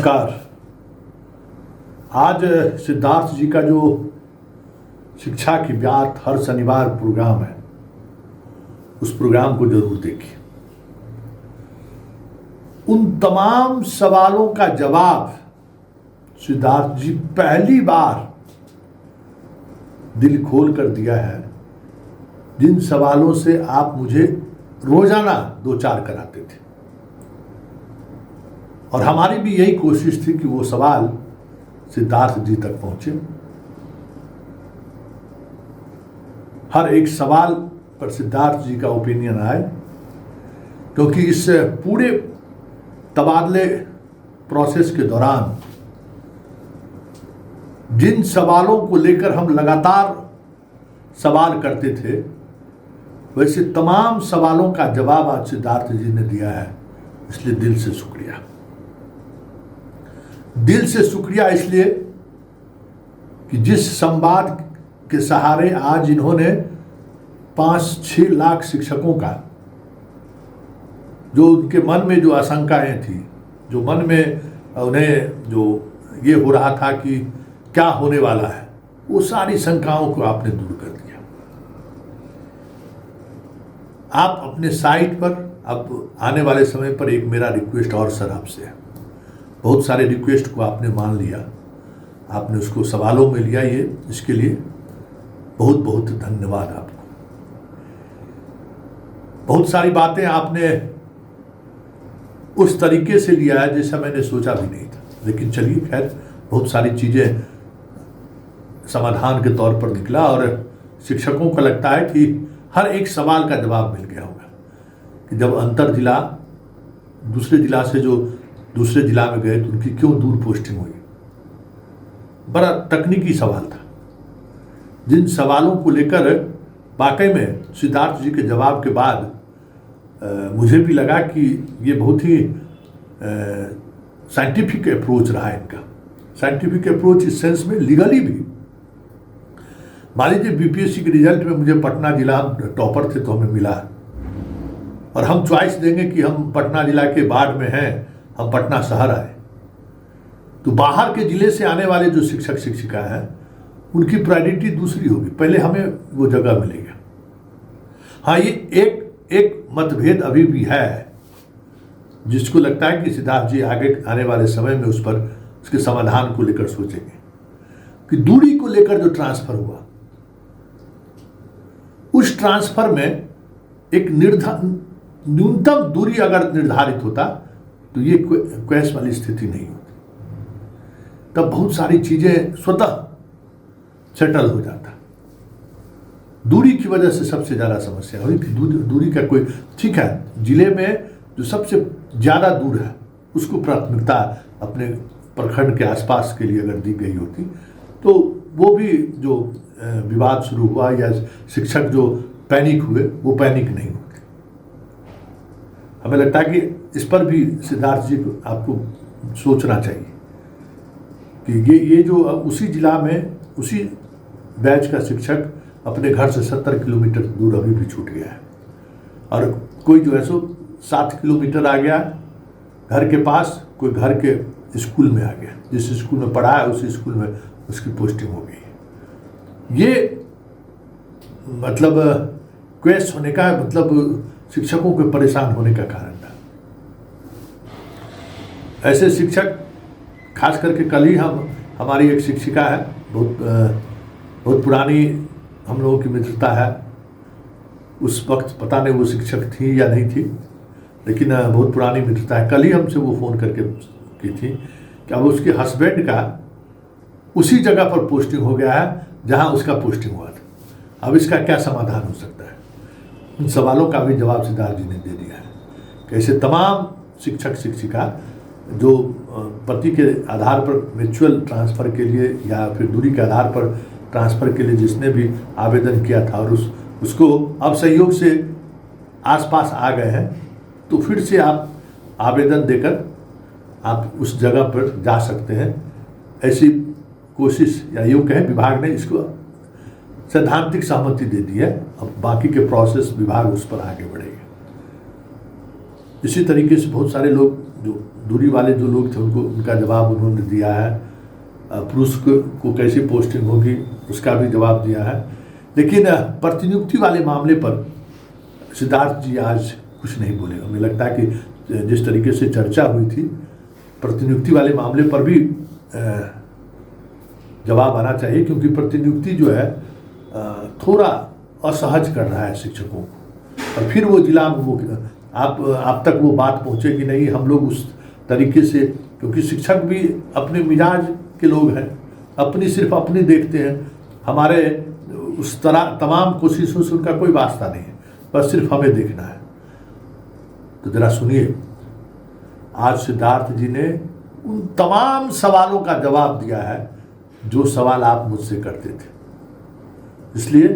नमस्कार। आज सिद्धार्थ जी का जो शिक्षा की बात हर शनिवार प्रोग्राम है, उस प्रोग्राम को जरूर देखिए। उन तमाम सवालों का जवाब सिद्धार्थ जी पहली बार दिल खोल कर दिया है, जिन सवालों से आप मुझे रोजाना दो चार कराते थे। और हमारी भी यही कोशिश थी कि वो सवाल सिद्धार्थ जी तक पहुंचे। हर एक सवाल पर सिद्धार्थ जी का ओपिनियन आए, क्योंकि इस पूरे तबादले प्रोसेस के दौरान जिन सवालों को लेकर हम लगातार सवाल करते थे, वैसे तमाम सवालों का जवाब आज सिद्धार्थ जी ने दिया है। इसलिए दिल से शुक्रिया। दिल से शुक्रिया इसलिए कि जिस संवाद के सहारे आज इन्होंने 5-6 लाख शिक्षकों का, जो उनके मन में जो आशंकाएं थी, जो मन में उन्हें जो ये हो रहा था कि क्या होने वाला है, वो सारी शंकाओं को आपने दूर कर दिया। आप अपने साइट पर अब आने वाले समय पर एक मेरा रिक्वेस्ट और सर आपसे है, बहुत सारे रिक्वेस्ट को आपने मान लिया, आपने उसको सवालों में लिया, ये इसके लिए बहुत बहुत धन्यवाद आपको। बहुत सारी बातें आपने उस तरीके से लिया है जैसा मैंने सोचा भी नहीं था, लेकिन चलिए खैर, बहुत सारी चीजें समाधान के तौर पर निकला और शिक्षकों को लगता है कि हर एक सवाल का जवाब मिल गया होगा कि जब अंतर जिला दूसरे जिला से जो दूसरे जिला में गए तो उनकी क्यों दूर पोस्टिंग हुई। बड़ा तकनीकी सवाल था, जिन सवालों को लेकर वाकई में सिद्धार्थ जी के जवाब के बाद मुझे भी लगा कि ये बहुत ही साइंटिफिक अप्रोच रहा है इनका। साइंटिफिक अप्रोच इस सेंस में लीगली भी। मान लीजिए बीपीएससी के रिजल्ट में मुझे पटना जिला टॉपर थे तो हमें मिला, और हम चॉइस देंगे कि हम पटना जिला के बाढ़ में हैं, हम पटना शहर आए, तो बाहर के जिले से आने वाले जो शिक्षक शिक्षिका हैं उनकी प्रायोरिटी दूसरी होगी, पहले हमें वो जगह मिलेगा। हाँ, ये एक मतभेद अभी भी है, जिसको लगता है कि सिद्धार्थ जी आगे आने वाले समय में उस पर उसके समाधान को लेकर सोचेंगे कि दूरी को लेकर जो ट्रांसफर हुआ, उस ट्रांसफर में एक न्यूनतम दूरी अगर निर्धारित होता तो ये क्वेश वाली स्थिति नहीं होती, तब बहुत सारी चीजें स्वतः सेटल हो जाता। दूरी की वजह से सबसे ज्यादा समस्या हुई कि दूरी का कोई, ठीक है, जिले में जो सबसे ज्यादा दूर है उसको प्राथमिकता अपने प्रखंड के आसपास के लिए अगर दी गई होती तो वो भी जो विवाद शुरू हुआ या शिक्षक जो पैनिक हुए, वो पैनिक नहीं होते। हमें लगता है कि इस पर भी सिद्धार्थ जी को आपको सोचना चाहिए कि ये जो उसी जिला में उसी बैच का शिक्षक अपने घर से 70 किलोमीटर दूर अभी भी छूट गया है, और कोई जो है सो 7 किलोमीटर आ गया घर के पास, कोई घर के स्कूल में आ गया, जिस स्कूल में पढ़ा है उसी स्कूल में उसकी पोस्टिंग हो गई है। ये मतलब क्वेश होने का मतलब शिक्षकों के परेशान होने का कारण था। ऐसे शिक्षक, खास करके कल ही हमारी एक शिक्षिका है, बहुत पुरानी हम लोगों की मित्रता है, उस वक्त पता नहीं वो शिक्षक थी या नहीं थी, लेकिन बहुत पुरानी मित्रता है। कल ही हमसे वो फ़ोन करके की थी कि अब उसके हस्बैंड का उसी जगह पर पोस्टिंग हो गया है जहां उसका पोस्टिंग हुआ था, अब इसका क्या समाधान हो सकता है। उन सवालों का भी जवाब सिद्धार्थ जी ने दे दिया है। कैसे तमाम शिक्षक शिक्षिका जो पति के आधार पर म्यूचुअल ट्रांसफ़र के लिए या फिर दूरी के आधार पर ट्रांसफ़र के लिए जिसने भी आवेदन किया था और उसको अब संयोग से आसपास आ गए हैं, तो फिर से आप आवेदन देकर आप उस जगह पर जा सकते हैं। ऐसी कोशिश, या यूँ कहें विभाग ने इसको सैद्धांतिक सहमति दे दी है। अब बाकी के प्रोसेस विभाग उस पर आगे बढ़ेगा। इसी तरीके से बहुत सारे लोग जो दूरी वाले जो लोग थे उनको उनका जवाब उन्होंने दिया है। पुरुष को कैसे पोस्टिंग होगी उसका भी जवाब दिया है। लेकिन प्रतिनियुक्ति वाले मामले पर सिद्धार्थ जी आज कुछ नहीं बोले। हमें लगता है कि जिस तरीके से चर्चा हुई थी, प्रतिनियुक्ति वाले मामले पर भी जवाब आना चाहिए, क्योंकि प्रतिनियुक्ति जो है थोड़ा असहज कर रहा है शिक्षकों को। और फिर वो जिला वो आप तक वो बात पहुँचे कि नहीं, हम लोग उस तरीके से, क्योंकि शिक्षक भी अपने मिजाज के लोग हैं, सिर्फ अपनी देखते हैं। हमारे उस तरह तमाम कोशिशों से उनका कोई वास्ता नहीं है, बस सिर्फ हमें देखना है। तो जरा सुनिए, आज सिद्धार्थ जी ने उन तमाम सवालों का जवाब दिया है जो सवाल आप मुझसे करते थे। इसलिए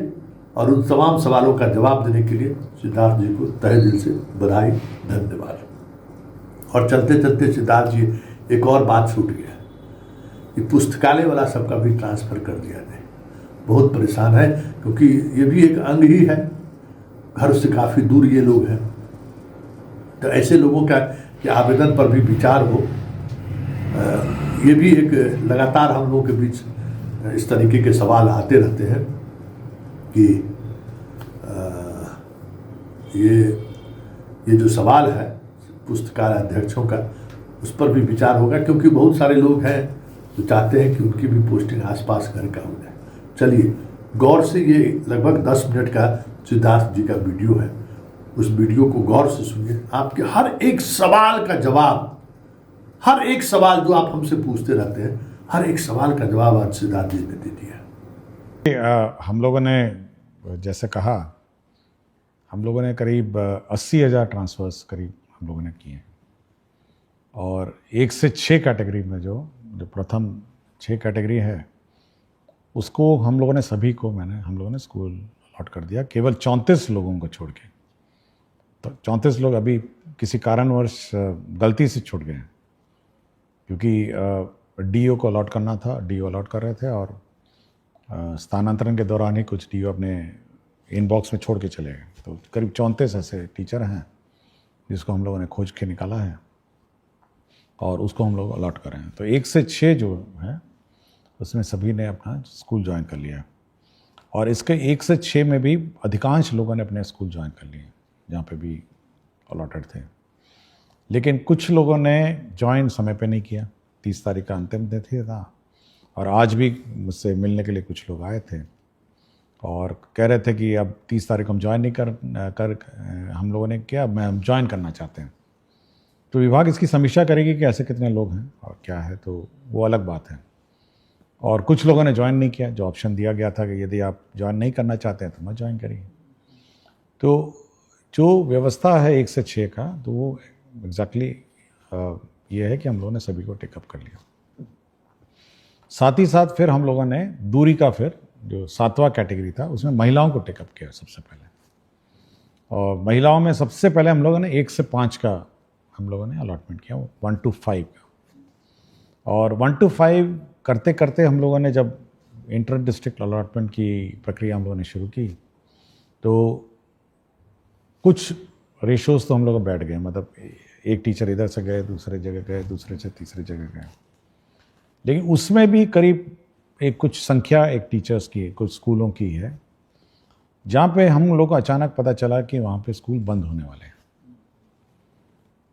और उन तमाम सवालों का जवाब देने के लिए सिद्धार्थ जी को तहे दिल से बधाई, धन्यवाद। और चलते चलते सिद्धार्थ जी एक और बात छूट गया कि पुस्तकालय वाला सबका भी ट्रांसफ़र कर दिया जाए। बहुत परेशान है, क्योंकि ये भी एक अंग ही है, घर से काफ़ी दूर ये लोग हैं। तो ऐसे लोगों का कि आवेदन पर भी विचार हो। ये भी एक लगातार हम लोगों के बीच इस तरीके के सवाल आते रहते हैं कि ये जो सवाल है पुस्तकालय अध्यक्षों का, उस पर भी विचार होगा, क्योंकि बहुत सारे लोग हैं जो चाहते हैं कि उनकी भी पोस्टिंग आसपास घर का हो जाए। चलिए गौर से, ये लगभग 10 मिनट का सिद्धार्थ जी का वीडियो है, उस वीडियो को गौर से सुनिए। आपके हर एक सवाल का जवाब, हर एक सवाल जो आप हमसे पूछते रहते हैं, हर एक सवाल का जवाब आज सिद्धार्थ जी ने दे दिया। हम लोगों ने जैसे कहा, हम लोगों ने करीब 80,000 ट्रांसफ़र्स करीब हम लोगों ने किए, और 1 से 6 कैटेगरी में जो प्रथम 6 कैटेगरी है उसको हम लोगों ने सभी को हम लोगों ने स्कूल अलॉट कर दिया, केवल 34 लोगों को छोड़ के। तो 34 लोग अभी किसी कारणवश गलती से छूट गए, क्योंकि डीओ को अलॉट करना था, डीओ अलॉट कर रहे थे, और स्थानांतरण के दौरान ही कुछ डीओ अपने इनबॉक्स में छोड़ के चले गए। तो करीब 34 ऐसे टीचर हैं जिसको हम लोगों ने खोज के निकाला है और उसको हम लोग अलॉट कर रहे हैं। तो 1 से 6 जो है उसमें सभी ने अपना स्कूल ज्वाइन कर लिया, और इसके 1 से 6 में भी अधिकांश लोगों ने अपने स्कूल ज्वाइन कर लिए जहाँ पे भी अलॉटेड थे। लेकिन कुछ लोगों ने ज्वाइन समय पे नहीं किया, 30 तारीख का अंतिम तिथि था, और आज भी मुझसे मिलने के लिए कुछ लोग आए थे और कह रहे थे कि अब 30 तारीख को हम ज्वाइन नहीं कर हम लोगों ने किया, हम ज्वाइन करना चाहते हैं। तो विभाग इसकी समीक्षा करेगी कि ऐसे कितने लोग हैं और क्या है, तो वो अलग बात है। और कुछ लोगों ने ज्वाइन नहीं किया, जो ऑप्शन दिया गया था कि यदि आप ज्वाइन नहीं करना चाहते हैं तो मत ज्वाइन करिए। तो जो व्यवस्था है 1 से 6 का, तो वो एग्जैक्टली ये है कि हम लोगों ने सभी को टेकअप कर लिया। साथ ही साथ फिर हम लोगों ने दूरी का, फिर जो 7वां कैटेगरी था उसमें महिलाओं को टेकअप किया सबसे पहले। और महिलाओं में सबसे पहले हम लोगों ने 1 से 5 का हम लोगों ने अलॉटमेंट किया, 1 to 5 का। और 1 to 5 करते करते हम लोगों ने जब इंटर डिस्ट्रिक्ट अलॉटमेंट की प्रक्रिया हम लोगों ने शुरू की, तो कुछ रेशोज़ तो हम लोग बैठ गए, मतलब एक टीचर इधर से गए, दूसरे जगह गए, दूसरे से तीसरी जगह गए। लेकिन उसमें भी करीब कुछ संख्या एक टीचर्स की, कुछ स्कूलों की है जहाँ पे हम लोग को अचानक पता चला कि वहाँ पे स्कूल बंद होने वाले हैं।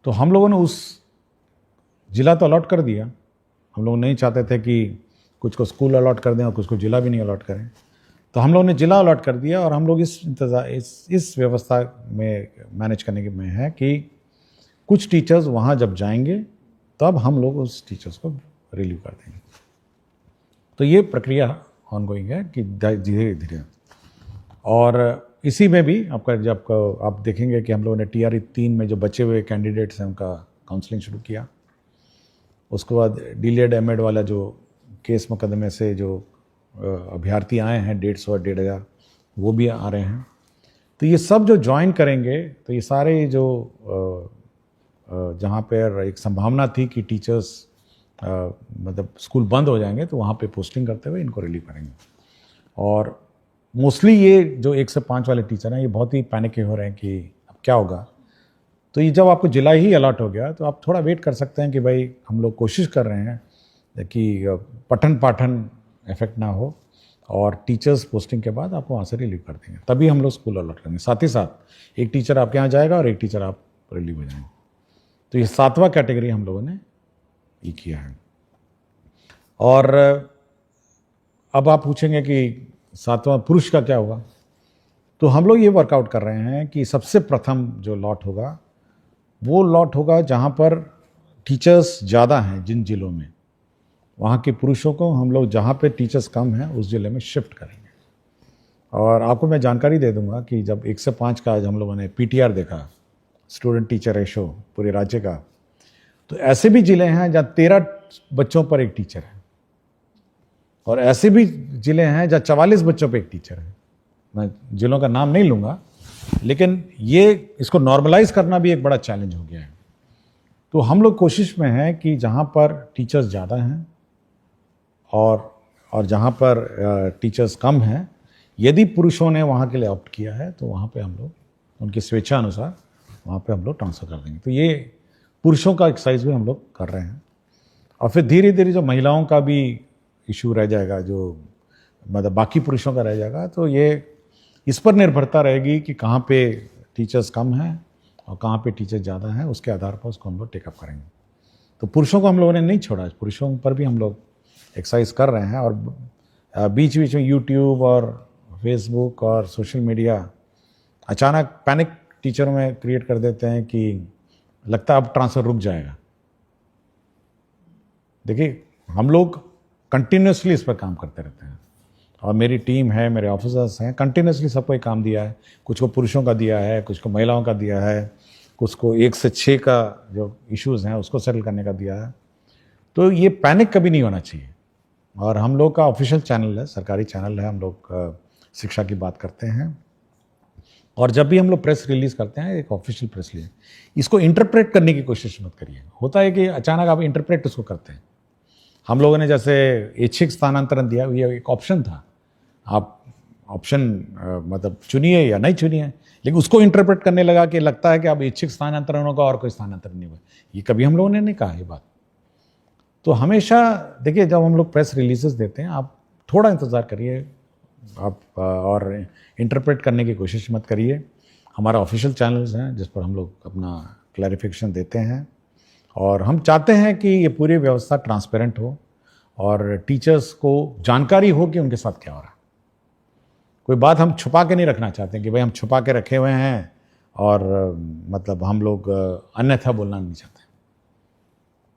तो हम लोगों ने उस जिला तो अलॉट कर दिया, हम लोग नहीं चाहते थे कि कुछ को स्कूल अलॉट कर दें और कुछ को जिला भी नहीं अलॉट करें, तो हम लोगों ने जिला अलॉट कर दिया। और हम लोग इस व्यवस्था में मैनेज करने के में है कि कुछ टीचर्स वहाँ जब जाएंगे तब हम लोग उस टीचर्स को रिलीव कर देंगे। तो ये प्रक्रिया ऑनगोइंग है कि धीरे धीरे। और इसी में भी आपका जब आप देखेंगे कि हम लोगों ने TRE 3 में जो बचे हुए कैंडिडेट्स हैं उनका काउंसलिंग शुरू किया। उसके बाद डिलेड एमएड वाला जो केस मुकदमे से जो अभ्यर्थी आए हैं 150 और 1,500, वो भी आ रहे हैं। तो ये सब जो ज्वाइन करेंगे, तो ये सारे जो जहाँ पर एक संभावना थी कि टीचर्स मतलब स्कूल बंद हो जाएंगे, तो वहाँ पे पोस्टिंग करते हुए इनको रिलीव करेंगे। और मोस्टली ये जो 1 से 5 वाले टीचर हैं, ये बहुत ही पैनिक हो रहे हैं कि अब क्या होगा। तो ये जब आपको जुलाई ही अलॉट हो गया तो आप थोड़ा वेट कर सकते हैं कि भाई हम लोग कोशिश कर रहे हैं कि पठन पाठन इफेक्ट ना हो, और टीचर्स पोस्टिंग के बाद आपको वहाँ से रिलीव कर देंगे, तभी हम लोग स्कूल अलॉट करेंगे। साथ ही साथ एक टीचर आपके यहाँ जाएगा और एक टीचर आप रिलीव हो जाएंगे। तो ये 7वां कैटेगरी हम लोगों ने ये किया है। और अब आप पूछेंगे कि 7वां पुरुष का क्या होगा, तो हम लोग ये वर्कआउट कर रहे हैं कि सबसे प्रथम जो लॉट होगा वो लॉट होगा जहाँ पर टीचर्स ज़्यादा हैं, जिन जिलों में, वहाँ के पुरुषों को हम लोग जहाँ पे टीचर्स कम हैं उस ज़िले में शिफ्ट करेंगे। और आपको मैं जानकारी दे दूंगा कि जब 1 से 5 का आज हम लोगों ने PTR देखा, स्टूडेंट टीचर रेशो पूरे राज्य का, तो ऐसे भी ज़िले हैं जहाँ 13 बच्चों पर एक टीचर है, और ऐसे भी ज़िले हैं जहाँ 44 बच्चों पर एक टीचर है। मैं ज़िलों का नाम नहीं लूँगा, लेकिन ये इसको नॉर्मलाइज करना भी एक बड़ा चैलेंज हो गया है। तो हम लोग कोशिश में हैं कि जहाँ पर टीचर्स ज़्यादा हैं और जहाँ पर टीचर्स कम हैं, यदि पुरुषों ने वहाँ के लिए ऑप्ट किया है तो वहाँ पे हम लोग उनकी स्वेच्छा अनुसार वहाँ पे हम लोग ट्रांसफ़र कर देंगे। तो ये पुरुषों का एक्सरसाइज भी हम लोग कर रहे हैं। और फिर धीरे धीरे जो महिलाओं का भी इशू रह जाएगा, जो मतलब बाकी पुरुषों का रह जाएगा, तो ये इस पर निर्भरता रहेगी कि कहाँ पे टीचर्स कम हैं और कहाँ पे टीचर्स ज़्यादा हैं, उसके आधार पर उसको हम लोग टेकअप करेंगे। तो पुरुषों को हम लोगों ने नहीं छोड़ा, पुरुषों पर भी हम लोग एक्सरसाइज कर रहे हैं। और बीच बीच में यूट्यूब और फेसबुक और सोशल मीडिया अचानक पैनिक टीचरों में क्रिएट कर देते हैं कि लगता है अब ट्रांसफ़र रुक जाएगा। देखिए, हम लोग कंटिन्यूसली इस पर काम करते रहते हैं, और मेरी टीम है, मेरे ऑफिसर्स हैं, कंटिन्यूसली सबको एक काम दिया है। कुछ को पुरुषों का दिया है, कुछ को महिलाओं का दिया है, कुछ को 1 से 6 का जो इश्यूज़ हैं उसको सेटल करने का दिया है। तो ये पैनिक कभी नहीं होना चाहिए। और हम लोग का ऑफिशियल चैनल है, सरकारी चैनल है, हम लोग शिक्षा की बात करते हैं, और जब भी हम लोग प्रेस रिलीज़ करते हैं, एक ऑफिशियल प्रेस रिलीज, इसको इंटरप्रेट करने की कोशिश मत करिए। होता है कि अचानक आप इंटरप्रेट उसको करते हैं। हम लोगों ने जैसे ऐच्छिक स्थानांतरण दिया, ये एक ऑप्शन था, आप ऑप्शन मतलब चुनिए या नहीं चुनिए, लेकिन उसको इंटरप्रेट करने लगा कि लगता है कि अब ऐच्छिक स्थानांतरण होगा और कोई स्थानांतरण नहीं हुआ। ये कभी हम लोगों ने नहीं कहा ये बात। तो हमेशा देखिए, जब हम लोग प्रेस रिलीजेस देते हैं, आप थोड़ा इंतज़ार करिए, आप और इंटरप्रेट करने की कोशिश मत करिए। हमारा ऑफिशियल चैनल्स हैं जिस पर हम लोग अपना क्लैरिफिकेशन देते हैं, और हम चाहते हैं कि ये पूरी व्यवस्था ट्रांसपेरेंट हो और टीचर्स को जानकारी हो कि उनके साथ क्या हो रहा है। कोई बात हम छुपा के नहीं रखना चाहते कि भाई हम छुपा के रखे हुए हैं, और मतलब हम लोग अन्यथा बोलना नहीं चाहते।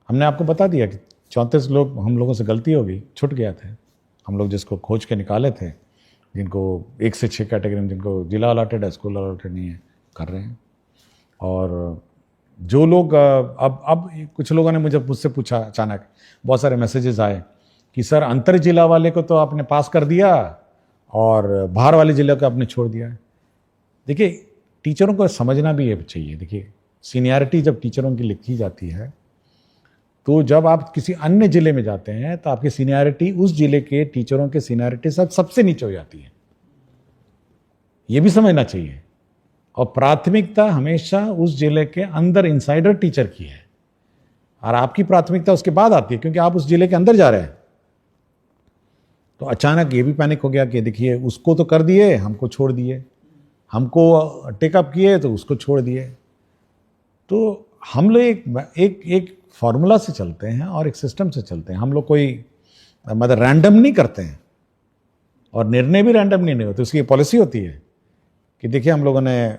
हमने आपको बता दिया कि 34 लोग, हम लोगों से गलती हो गई, छूट गया थे। हम लोग जिसको खोज के निकाले थे, जिनको 1 से 6 कैटेगरी में, जिनको जिला अलॉटेड है, स्कूल अलॉटेड नहीं है, कर रहे हैं। और जो लोग अब कुछ लोगों ने मुझसे पूछा, अचानक बहुत सारे मैसेजेस आए कि सर अंतर जिला वाले को तो आपने पास कर दिया और बाहर वाले जिले को आपने छोड़ दिया है। देखिए, टीचरों को समझना भी ये चाहिए। देखिए, सीनियरिटी जब टीचरों की लिखी जाती है, तो जब आप किसी अन्य जिले में जाते हैं तो आपकी सीनियरिटी उस जिले के टीचरों के सीनियरिटी सबसे नीचे हो जाती है। ये भी समझना चाहिए। और प्राथमिकता हमेशा उस जिले के अंदर इनसाइडर टीचर की है, और आपकी प्राथमिकता उसके बाद आती है, क्योंकि आप उस जिले के अंदर जा रहे हैं। तो अचानक ये भी पैनिक हो गया कि देखिए, उसको तो कर दिए, हमको छोड़ दिए, हमको टेकअप किए तो उसको छोड़ दिए। तो हम लोग एक फॉर्मूला से चलते हैं और एक सिस्टम से चलते हैं। हम लोग कोई मतलब रैंडम नहीं करते हैं, और निर्णय भी रैंडम नहीं होते। उसकी पॉलिसी होती है कि देखिए, हम लोगों ने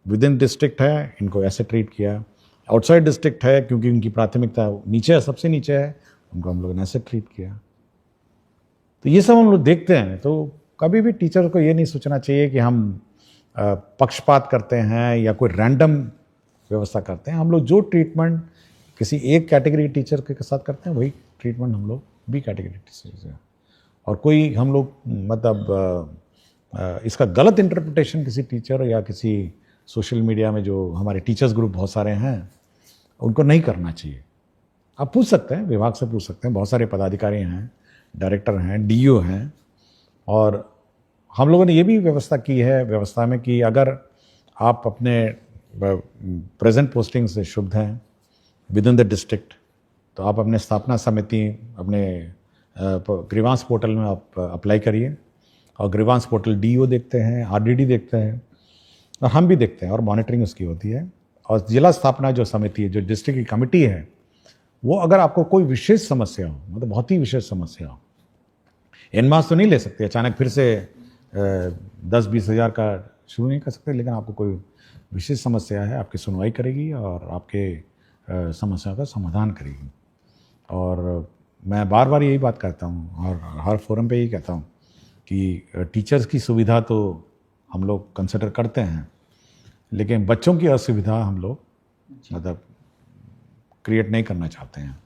विद इन डिस्ट्रिक्ट है, इनको ऐसे ट्रीट किया, आउटसाइड डिस्ट्रिक्ट है क्योंकि उनकी प्राथमिकता नीचे है, सबसे नीचे है, उनको हम लोगों ने ऐसे ट्रीट किया। तो ये सब हम लोग देखते हैं। तो कभी भी टीचर को ये नहीं सोचना चाहिए कि हम पक्षपात करते हैं या कोई रैंडम व्यवस्था करते हैं। हम लोग जो ट्रीटमेंट किसी एक कैटेगरी टीचर के साथ करते हैं, वही ट्रीटमेंट हम लोग बी कैटेगरी टीचर से। और कोई हम लोग मतलब इसका गलत इंटरप्रिटेशन किसी टीचर या किसी सोशल मीडिया में, जो हमारे टीचर्स ग्रुप बहुत सारे हैं, उनको नहीं करना चाहिए। आप पूछ सकते हैं, विभाग से पूछ सकते हैं, बहुत सारे पदाधिकारी हैं, डायरेक्टर हैं, डीओ हैं। और हम लोगों ने ये भी व्यवस्था की है, व्यवस्था में कि अगर आप अपने प्रेजेंट पोस्टिंग्स शुद्ध हैं विद इन द डिस्ट्रिक्ट। तो आप अपने स्थापना समिति अपने ग्रीवांस पोर्टल में आप अप्लाई करिए, और ग्रीवांस पोर्टल डीओ देखते हैं, आरडीडी देखते हैं, और हम भी देखते हैं, और मॉनिटरिंग उसकी होती है। और जिला स्थापना जो समिति है, जो डिस्ट्रिक्ट की कमेटी है, वो अगर आपको कोई विशेष समस्या हो, मतलब बहुत ही विशेष समस्या हो, एनमास तो नहीं ले सकते, अचानक फिर से 10-20 हज़ार का शुरू नहीं कर सकते, लेकिन आपको कोई विशेष समस्या है, आपकी सुनवाई करेगी और आपके समस्या का समाधान करेगी। और मैं बार बार यही बात करता हूँ और हर फोरम पे यही कहता हूँ कि टीचर्स की सुविधा तो हम लोग कंसिडर करते हैं, लेकिन बच्चों की असुविधा हम लोग मतलब क्रिएट नहीं करना चाहते हैं।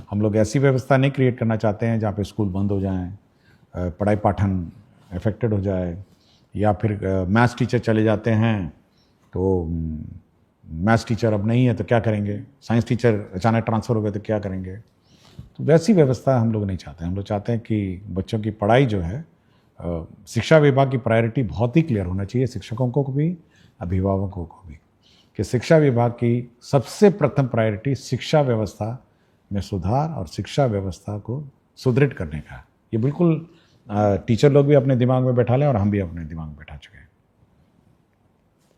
हम लोग ऐसी व्यवस्था नहीं क्रिएट करना चाहते हैं जहाँ पे स्कूल बंद हो जाएं, पढ़ाई पाठन अफेक्टेड हो जाए, या फिर मैथ्स टीचर चले जाते हैं तो मैथ्स टीचर अब नहीं है तो क्या करेंगे, साइंस टीचर अचानक ट्रांसफ़र हो गए तो क्या करेंगे। तो वैसी व्यवस्था हम लोग नहीं चाहते। हम लोग चाहते हैं कि बच्चों की पढ़ाई जो है, शिक्षा विभाग की प्रायोरिटी बहुत ही क्लियर होना चाहिए, शिक्षकों को भी, अभिभावकों को भी, कि शिक्षा विभाग की सबसे प्रथम प्रायोरिटी शिक्षा व्यवस्था में सुधार और शिक्षा व्यवस्था को सुदृढ़ करने का। ये बिल्कुल टीचर लोग भी अपने दिमाग में बैठा लें और हम भी अपने दिमाग में बैठा चुके हैं।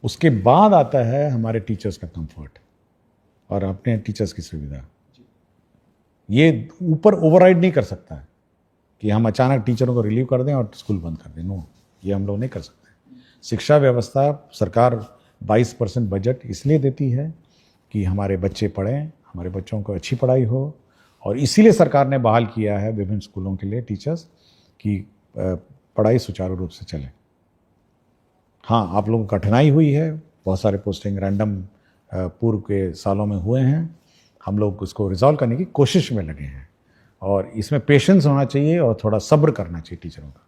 उसके बाद आता है हमारे टीचर्स का कंफर्ट और अपने टीचर्स की सुविधा। ये ऊपर ओवरराइड नहीं कर सकता है कि हम अचानक टीचरों को रिलीव कर दें और स्कूल बंद कर दें। नो, ये हम लोग नहीं कर सकते। शिक्षा व्यवस्था, सरकार 22% बजट इसलिए देती है कि हमारे बच्चे पढ़ें, हमारे बच्चों को अच्छी पढ़ाई हो, और इसीलिए सरकार ने बहाल किया है विभिन्न स्कूलों के लिए टीचर्स की पढ़ाई सुचारू रूप से चले। हाँ, आप लोगों को कठिनाई हुई है, बहुत सारे पोस्टिंग रैंडम पूर्व के सालों में हुए हैं, हम लोग उसको रिजॉल्व करने की कोशिश में लगे हैं, और इसमें पेशेंस होना चाहिए और थोड़ा सब्र करना चाहिए टीचरों का।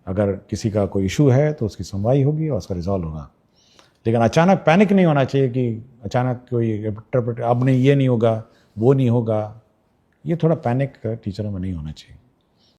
अगर किसी का कोई इशू है तो उसकी सुनवाई होगी और उसका रिजॉल्व होगा, लेकिन अचानक पैनिक नहीं होना चाहिए कि अचानक कोई अब नहीं, ये नहीं होगा, वो नहीं होगा। ये थोड़ा पैनिक टीचरों में नहीं होना चाहिए।